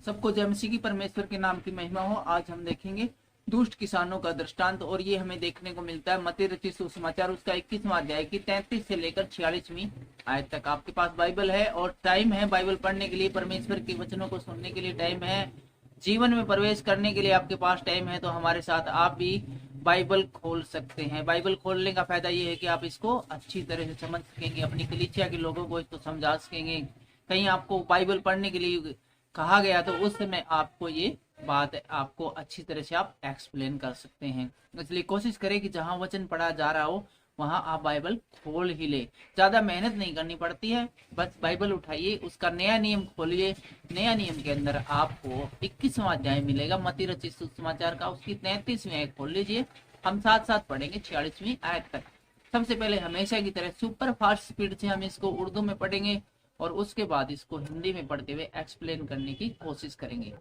सबको जय मसीह की परमेश्वर के नाम की महिमा हो। आज हम देखेंगे दुष्ट किसानों का दृष्टांत, और ये हमें देखने को मिलता है मत्ती रचित सुसमाचार उसका 21वां अध्याय की 33 से लेकर 46वीं आयत तक। आपके पास बाइबल है और टाइम है बाइबल पढ़ने के लिए, परमेश्वर के वचनों को सुनने के लिए टाइम है, जीवन में प्रवेश करने के लिए आपके पास टाइम है, तो हमारे साथ आप भी बाइबल खोल सकते हैं। बाइबल खोलने का फायदा ये है कि आप इसको अच्छी तरह से समझ सकेंगे, अपनी कलीसिया के लोगों को इसको समझा सकेंगे। कहीं आपको बाइबल पढ़ने के लिए कहा गया तो उस समय आपको ये बात आपको अच्छी तरह से आप एक्सप्लेन कर सकते हैं। इसलिए कोशिश करें कि जहां वचन पढ़ा जा रहा हो वहां आप बाइबल खोल ही ले। ज्यादा मेहनत नहीं करनी पड़ती है, बस बाइबल उठाइए, उसका नया नियम खोलिए। नया नियम के अंदर आपको 21वां अध्याय मिलेगा मत्ती रचित सुसमाचार का, उसकी 33वीं आयत खोल लीजिए। हम साथ साथ पढ़ेंगे 46वीं आयत तक। सबसे पहले हमेशा की तरह सुपर फास्ट स्पीड से हम इसको उर्दू में पढ़ेंगे और उसके बाद इसको हिंदी में पढ़ते हुए एक्सप्लेन करने की कोशिश करेंगे।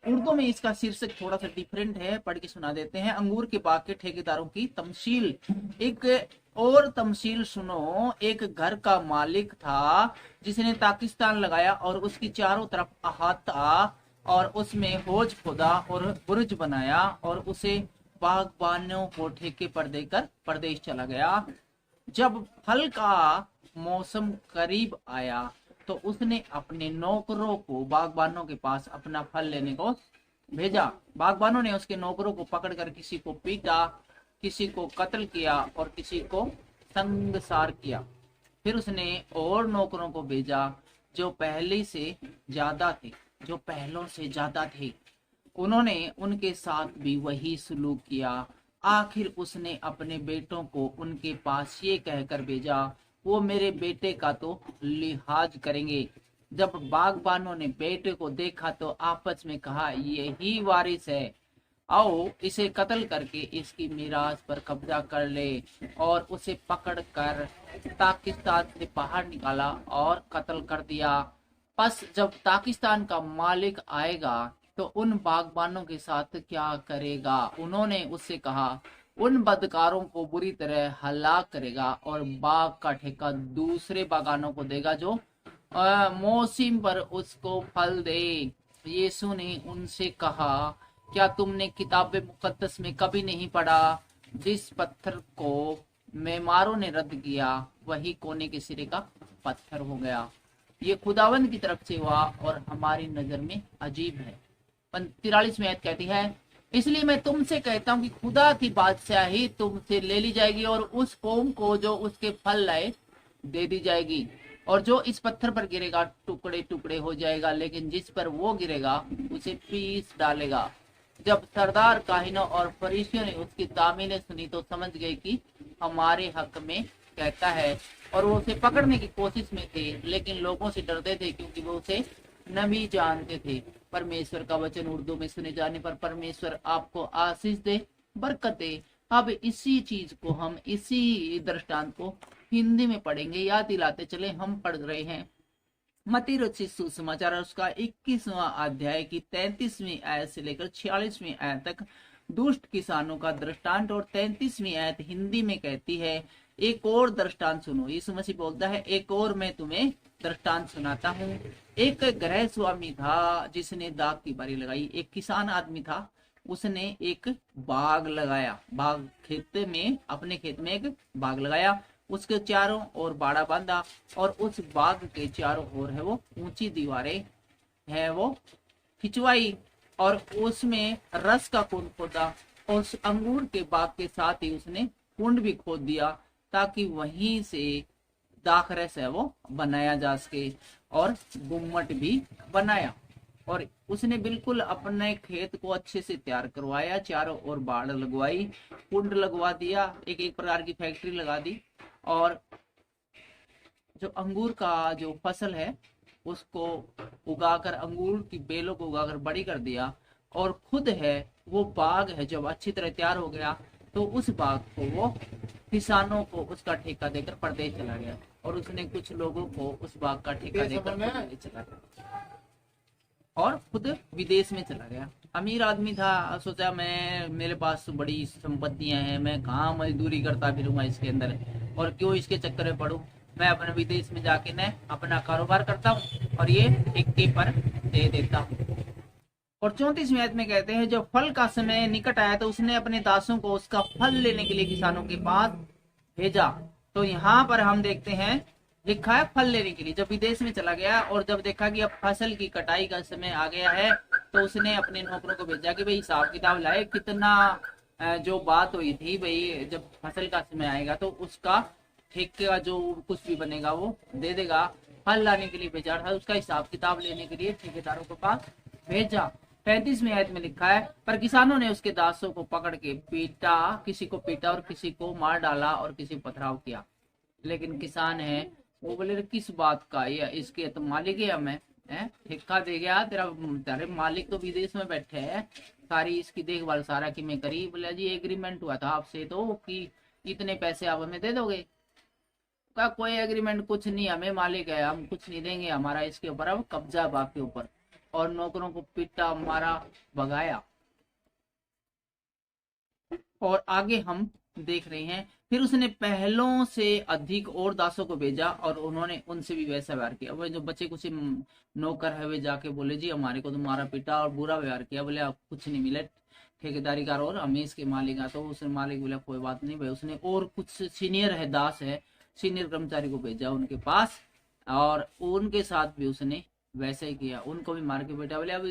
उर्दू में इसका शीर्षक थोड़ा सा डिफरेंट है, पढ़ के सुना देते हैं। अंगूर के बाग के ठेकेदारों की तमसील। एक और तमसील सुनो। एक घर का मालिक था जिसने ताकिस्तान लगाया और उसकी चारों तरफ अहाता और उसमें हौज खोदा और बुर्ज बनाया और उसे बागबानों को ठेके पर देकर परदेश चला गया। जब फल का मौसम करीब आया तो उसने अपने नौकरों को बागबानों के पास अपना फल लेने को भेजा। बागबानों ने उसके नौकरों को पकड़कर किसी को पीटा, किसी को कत्ल किया और किसी को संगसार किया। फिर उसने और नौकरों को भेजा जो पहले से ज्यादा थे, जो पहलों से ज्यादा थे। उन्होंने उनके साथ भी वही सलूक किया। आखिर उसने अपने बेटों को उनके पास ये कहकर भेजा, वो मेरे बेटे का तो लिहाज करेंगे। जब बागबानों ने बेटे को देखा तो आपस में कहा, यही वारिस है, आओ इसे कत्ल करके इसकी मीरास पर कब्जा कर ले। और उसे पकड़कर पाकिस्तान से बाहर निकाला और कत्ल कर दिया। बस जब पाकिस्तान का मालिक आएगा तो उन बागबानों के साथ क्या करेगा? उन्होंने उससे कहा, उन बदकारों को बुरी तरह हलाक करेगा और बाग का ठेका दूसरे बागानों को देगा जो मौसम पर उसको फल दे। यीशु ने उनसे कहा, क्या तुमने किताब मुकद्दस में कभी नहीं पढ़ा, जिस पत्थर को मेमारों ने रद्द किया वही कोने के सिरे का पत्थर हो गया। ये खुदावंद की तरफ से हुआ और हमारी नजर में अजीब है। 43वीं आयत कहती है, इसलिए मैं तुमसे कहता हूँ कि खुदा की बादशाही तुमसे ले ली जाएगी और उस कौम को जो उसके फल लाए दे दी जाएगी। और जो इस पत्थर पर गिरेगा टुकड़े टुकड़े हो जाएगा, लेकिन जिस पर वो गिरेगा उसे पीस डालेगा। जब सरदार काहिनों और फरीसियों ने उसकी तामीलें सुनी तो समझ गए कि हमारे हक में कहता है, और वो उसे पकड़ने की कोशिश में थे, लेकिन लोगों से डरते थे क्योंकि वो उसे नबी जानते थे। परमेश्वर का वचन उर्दू में सुने जाने पर परमेश्वर आपको आशीष दे, बरकत दे। अब इसी चीज को हम, इसी दृष्टांत को हिंदी में पढ़ेंगे। याद दिलाते चले, हम पढ़ रहे हैं मत्ती रचित सुसमाचार उसका 21वां अध्याय की 33वीं आयत से लेकर 46वीं आयत तक दुष्ट किसानों का दृष्टांत। और 33वीं आयत हिंदी में कहती है, एक और दृष्टांत सुनो। यीशु मसीह बोलता है, एक और मैं तुम्हें दृष्टांत सुनाता हूँ। एक गृह स्वामी था जिसने दाख की बारी लगाई। एक किसान आदमी था, उसने एक बाग लगाया। बाग खेत में, अपने खेत में एक बाग लगाया, उसके चारों ओर बाड़ा बांधा और उस बाग के चारों ओर है वो ऊंची दीवारें है वो खिंचवाई और उसमें रस का कुंड खोदा। और उस अंगूर के बाग के साथ ही उसने कुंड भी खोद दिया ताकि वहीं से दाख रस है वो बनाया जा सके, और गुम्मट भी बनाया। और उसने बिल्कुल अपने खेत को अच्छे से तैयार करवाया, चारों ओर बाड़ लगवाई, कुंड लगवा दिया, एक एक प्रकार की फैक्ट्री लगा दी, और जो अंगूर का जो फसल है उसको उगाकर, अंगूर की बेलों को उगाकर बड़ी कर दिया। और खुद है वो बाग है, जब अच्छी तरह तैयार हो गया तो उस बाग को वो किसानों को उसका ठेका देकर परदेश चला गया। और उसने कुछ लोगों को उस बाग का ठेका देकर परदेश चला गया और खुद विदेश में चला गया। अमीर आदमी था, सोचा मैं, मेरे पास बड़ी संपत्तियां हैं, मैं कहाँ मजदूरी करता फिरूंगा इसके अंदर, और क्यों इसके चक्कर में पड़ूं। मैं अपने विदेश में जाके न अपना कारोबार करता हूँ और ये ठेके पर दे देता हूँ। और 34वें आयत में कहते हैं जब फल का समय निकट आया तो उसने अपने दासों को उसका फल लेने के लिए किसानों के पास भेजा। तो यहाँ पर हम देखते हैं लिखा है फल लेने के लिए। जब विदेश में चला गया और जब देखा कि अब फसल की कटाई का समय आ गया है तो उसने अपने नौकरों को भेजा कि भाई हिसाब किताब लाए कितना जो बात हुई थी भाई जब फसल का समय आएगा तो उसका ठेके का जो कुछ भी बनेगा वो दे देगा। फल लाने के लिए भेजा था, उसका हिसाब किताब लेने के लिए ठेकेदारों के पास भेजा। 35वें आयत में लिखा है पर किसानों ने उसके दासों को पकड़ के पीटा, किसी को पीटा और किसी को मार डाला और किसी को पथराव किया। लेकिन किसान है वो बोले किस बात का, ये इसके तो मालिक है हमें ठेका दे गया, तेरे मालिक तो विदेश में बैठे हैं, सारी इसकी देखभाल सारा की मैं करी। बोले जी एग्रीमेंट हुआ था आपसे तो कि इतने पैसे आप हमें दे दोगे। का कोई एग्रीमेंट कुछ नहीं, हमें मालिक है, हम कुछ नहीं देंगे, हमारा इसके ऊपर अब कब्जा बाग के ऊपर। और नौकरों को पीटा मारा भगाया। और आगे हम देख रहे हैं फिर उसने पहलों से अधिक और दासों को भेजा और उन्होंने उनसे भी वैसा व्यवहार किया। वह जो बच्चे कुछ नौकर है वे जाके बोले जी हमारे को तो मारा पीटा और बुरा व्यवहार किया। बोले आप कुछ नहीं मिले ठेकेदारी का और हमें इसके मालिक आ। तो उसने मालिक बोला कोई बात नहीं भाई। उसने और कुछ सीनियर है दास है सीनियर कर्मचारी को भेजा उनके पास और उनके साथ भी उसने वैसे ही किया, उनको भी मार के बेटा। बोले अब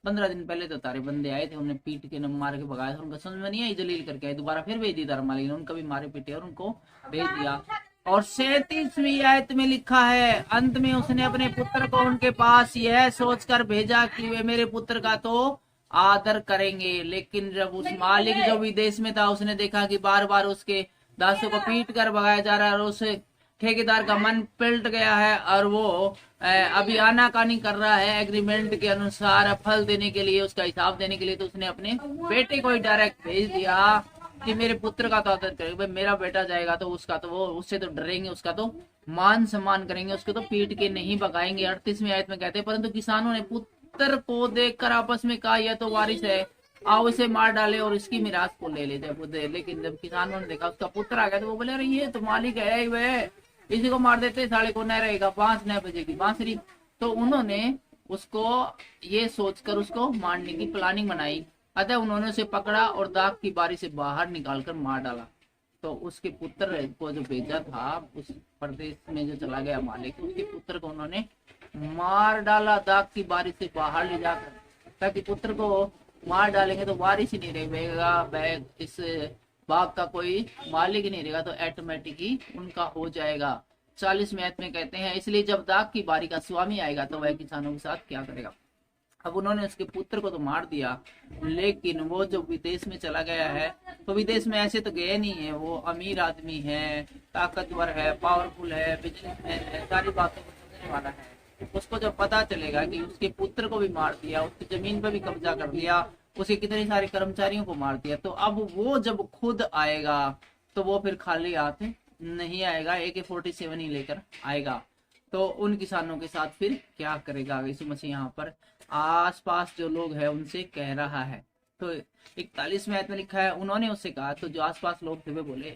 15 दिन पहले तो तारे बंदे आए थे उन्हें पीट के मार के भगाया था, उनका समझ में नहीं आई, जलील करके आए, दोबारा फिर भेज दिया मालिक ने, उनका भी मारे पीटे और उनको भेज दिया। और 37वीं आयत में लिखा है अंत में उसने अपने पुत्र को उनके पास यह सोचकर भेजा कि वे मेरे पुत्र का तो आदर करेंगे। लेकिन जब उस मालिक जो विदेश में था उसने देखा कि बार बार उसके दासों को पीट कर भगाया जा रहा है और उसे ठेकेदार का मन पलट गया है और वो अभी आनाकानी कर रहा है एग्रीमेंट के अनुसार फल देने के लिए, उसका हिसाब देने के लिए। तो उसने अपने बेटे को ही डायरेक्ट भेज दिया कि मेरे पुत्र का तो आदर करेंगे। भाई मेरा बेटा जाएगा तो उसका तो वो उससे तो डरेंगे, उसका तो मान सम्मान करेंगे, उसको तो पीट के नहीं भगाएंगे। 38वीं आयत में कहते हैं परंतु किसानों ने पुत्र को देखकर आपस में कहा यह तो वारिस है, आओ इसे मार डाले और इसकी मिरास को ले लेते। लेकिन जब किसानों ने देखा उसका पुत्र आ गया तो वो बोले अरे ये तो मालिक है वह, इसी को मार देते साले को न रहेगा, बांस न बजेगी बांसुरी। तो उन्होंने उसको ये सोचकर उसको मारने की प्लानिंग बनाई। अतः उन्होंने उसे पकड़ा और दाग की बारी से बाहर निकालकर मार डाला। तो उसके पुत्र को जो भेजा था उस प्रदेश में जो चला गया मालिक, उसके पुत्र को उन्होंने मार डाला दाग की बारी से बाहर ले जाकर, ताकि पुत्र को मार डालेंगे तो वारिस ही नहीं रहेगा, इस बाग का कोई मालिक नहीं रहेगा, तो ऑटोमेटिक ही उनका हो जाएगा। 40वें आयत में कहते हैं इसलिए जब दाग की बारी का स्वामी आएगा तो वह किसानों के साथ क्या करेगा। अब उन्होंने उसके पुत्र को तो मार दिया, लेकिन वो जो विदेश में चला गया है तो विदेश में ऐसे तो गए नहीं है, वो अमीर आदमी है, ताकतवर है, पावरफुल है, बिजनेसमैन है, सारी बातों को समझने वाला है। उसको जब पता चलेगा कि उसके पुत्र को भी मार दिया, उसकी जमीन पर भी कब्जा कर लिया, उसे कितने सारे कर्मचारियों को मार दिया, तो अब वो जब खुद आएगा तो वो फिर खाली हाथ नहीं आएगा, AK-47 ही लेकर आएगा। तो उन किसानों के साथ फिर क्या करेगा यीशु मसीह यहाँ पर आसपास जो लोग हैं उनसे कह रहा है। तो 41वें आयत में लिखा है उन्होंने उससे कहा, तो जो आसपास लोग थे वे बोले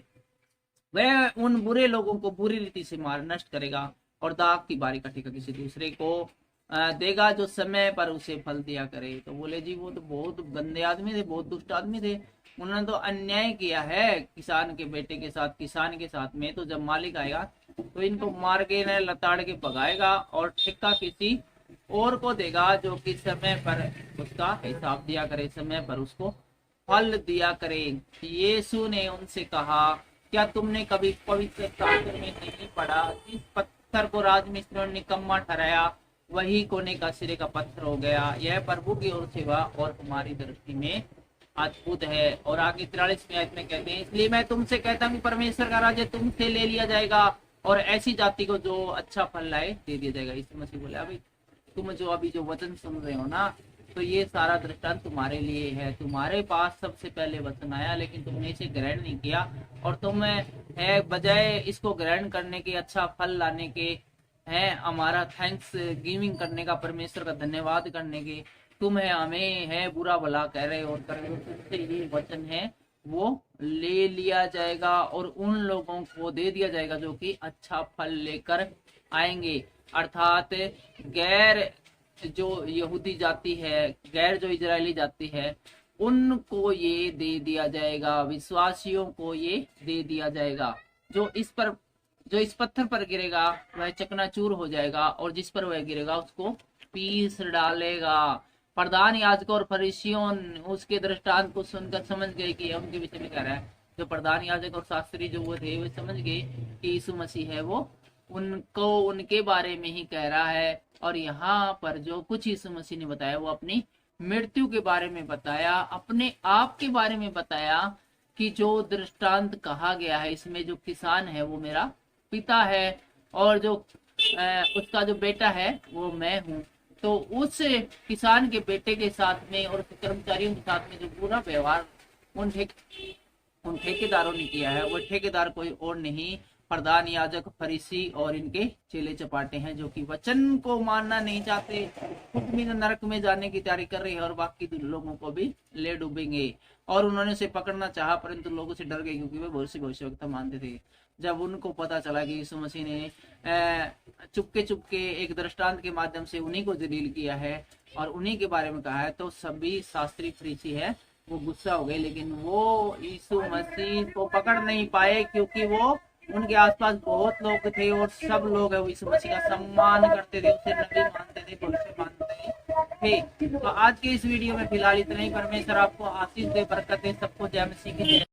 वह उन बुरे लोगों को बुरी रीति से मार नष्ट करेगा और दाग की बारी का ठेका किसी दूसरे को देगा जो समय पर उसे फल दिया करे। तो बोले जी वो तो बहुत गंदे आदमी थे, बहुत दुष्ट आदमी थे, उन्होंने तो अन्याय किया है किसान के बेटे के साथ, किसान के साथ में। तो जब मालिक आएगा तो इनको मार के न लताड़ के भगाएगा और ठेका किसी और को देगा जो कि समय पर उसका हिसाब दिया करे, समय पर उसको फल दिया करे। यीशु ने उनसे कहा क्या तुमने कभी पवित्र शास्त्र में नहीं पढ़ा, जिस पत्थर को राजमिस्त्रियों ने निकम्मा ठहराया वही कोने का सिरे का पत्थर हो गया। यह प्रभु की ओर सेवा और हमारी दृष्टि में अद्भुत है। और आगे 43वें आयत में कहते हैं इसलिए मैं तुमसे कहता हूँ परमेश्वर का राज्य तुमसे ले लिया जाएगा और ऐसी जाति को जो अच्छा फल लाए दे दिया जाएगा। यीशु मसीह बोले अभी तुम जो अभी जो वचन सुन रहे हो ना, तो ये सारा दृष्टांत तुम्हारे लिए है। तुम्हारे पास सबसे पहले वचन आया लेकिन तुमने इसे ग्रहण नहीं किया, और तुम है बजाय इसको ग्रहण करने के, अच्छा फल लाने के, है हमारा थैंक्स गिविंग करने का, परमेश्वर का धन्यवाद करने के, तुम है हमें है बुरा भला कह रहे और कर रहे हो। तुमसे ये वचन है वो ले लिया जाएगा और उन लोगों को दे दिया जाएगा जो कि अच्छा फल लेकर आएंगे, अर्थात गैर जो यहूदी जाति है, गैर जो इजरायली जाति है, उनको ये दे दिया जाएगा, विश्वासियों को ये दे दिया जाएगा। जो इस पत्थर पर गिरेगा वह चकनाचूर हो जाएगा, और जिस पर वह गिरेगा उसको पीस डालेगा। प्रधान याजक और फरीसियों उसके दृष्टांत को सुनकर समझ गए कि उनके विषय में कह रहा है। जो प्रधान याजक और शास्त्री जो वो थे, वे समझ गए कि यीशु मसीह है वो उनको उनके बारे में ही कह रहा है। और यहाँ पर जो कुछ यीशु मसीह ने बताया वो अपनी मृत्यु के बारे में बताया, अपने आप के बारे में बताया, कि जो दृष्टांत कहा गया है इसमें जो किसान है वो मेरा पिता है, और जो उसका जो बेटा है वो मैं हूँ। तो उस किसान के बेटे के साथ में और कर्मचारियों के साथ में जो बुरा व्यवहार उन ठेकेदारों ने किया है, वो ठेकेदार कोई और नहीं, प्रधान याजक, फरीसी और इनके चेले चपाटे हैं, जो कि वचन को मानना नहीं चाहते, खुद भी नरक में जाने की तैयारी कर रहे हैं और बाकी लोगों को भी ले डूबेंगे। और उन्होंने उसे पकड़ना चाहा, परंतु लोग उसे डर गए, क्योंकि वे बहुत से भविष्यवक्ता मानते थे। जब उनको पता चला कि यीशु मसीह ने चुपके एक दृष्टांत के माध्यम से उन्हीं को जलील किया है और उन्हीं के बारे में कहा है, तो सभी शास्त्री फरीसी है वो गुस्सा हो गए। लेकिन वो यीशु मसीह को पकड़ नहीं पाए, क्योंकि वो उनके आसपास बहुत लोग थे और सब लोग यीशु मसीह का सम्मान करते थे, उसे नबी मानते थे, भविष्य मानते थे। तो आज के इस वीडियो में फिलहाल इतना ही। परमेश्वर आपको आशीष दे, बरकत दे। सबको जय मसीह की जय।